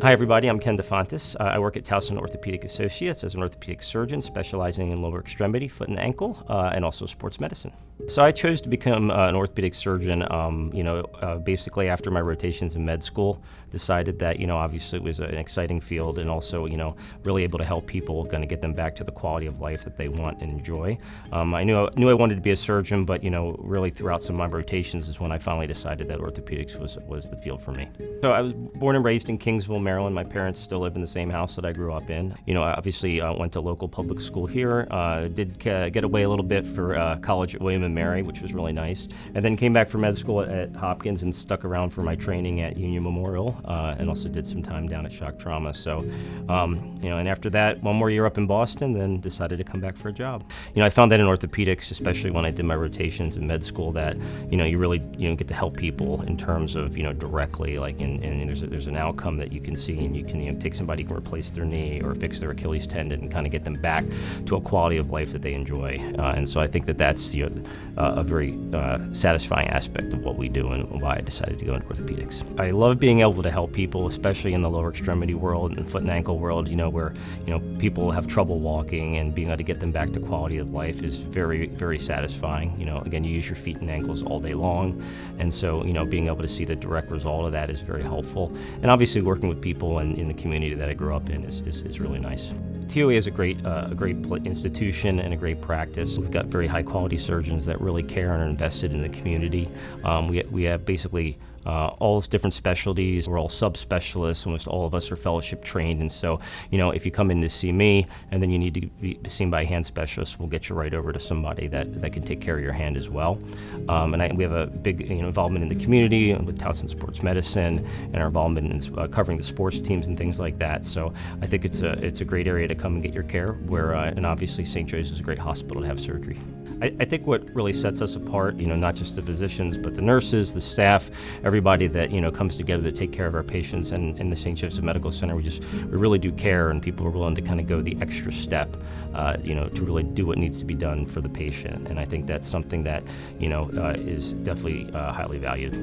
Hi everybody, I'm Ken DeFontes. I work at Towson Orthopaedic Associates as an orthopedic surgeon specializing in lower extremity, foot and ankle, and also sports medicine. So I chose to become an orthopedic surgeon, basically after my rotations in med school, decided that, obviously it was an exciting field and also, really able to help people, going to get them back to the quality of life that they want and enjoy. I knew I wanted to be a surgeon, but, really throughout some of my rotations is when I finally decided that orthopedics was the field for me. So I was born and raised in Kingsville, Maryland. My parents still live in the same house that I grew up in. I obviously went to local public school here, did get away a little bit for college at William & Mary, which was really nice, and then came back for med school at Hopkins and stuck around for my training at Union Memorial, and also did some time down at Shock Trauma. So, and after that, one more year up in Boston, then decided to come back for a job. I found that in orthopedics, especially when I did my rotations in med school, that, you really, get to help people in terms of, directly, like, and there's an outcome that you can see, and you can, take somebody who can replace their knee or fix their Achilles tendon and kind of get them back to a quality of life that they enjoy. And so I think that that's, a very satisfying aspect of what we do and why I decided to go into orthopedics. I love being able to help people, especially in the lower extremity world and foot and ankle world, where, people have trouble walking, and being able to get them back to quality of life is very, very satisfying. Again, you use your feet and ankles all day long, and so, being able to see the direct result of that is very helpful. And obviously working with people in the community that I grew up in is really nice. TOA is a great institution and a great practice. We've got very high quality surgeons that really care and are invested in the community. We have basically all different specialties. We're all subspecialists. Almost all of us are fellowship trained, and so if you come in to see me and then you need to be seen by a hand specialist, we'll get you right over to somebody that can take care of your hand as well. We have a big involvement in the community with Towson Sports Medicine and our involvement in covering the sports teams and things like that. So I think it's a great area to come and get your care. And obviously St. Joe's is a great hospital to have surgery. I think what really sets us apart, not just the physicians, but the nurses, the staff, everybody that comes together to take care of our patients. And in the St. Joseph Medical Center, we really do care, and people are willing to kind of go the extra step, to really do what needs to be done for the patient. And I think that's something that is definitely highly valued.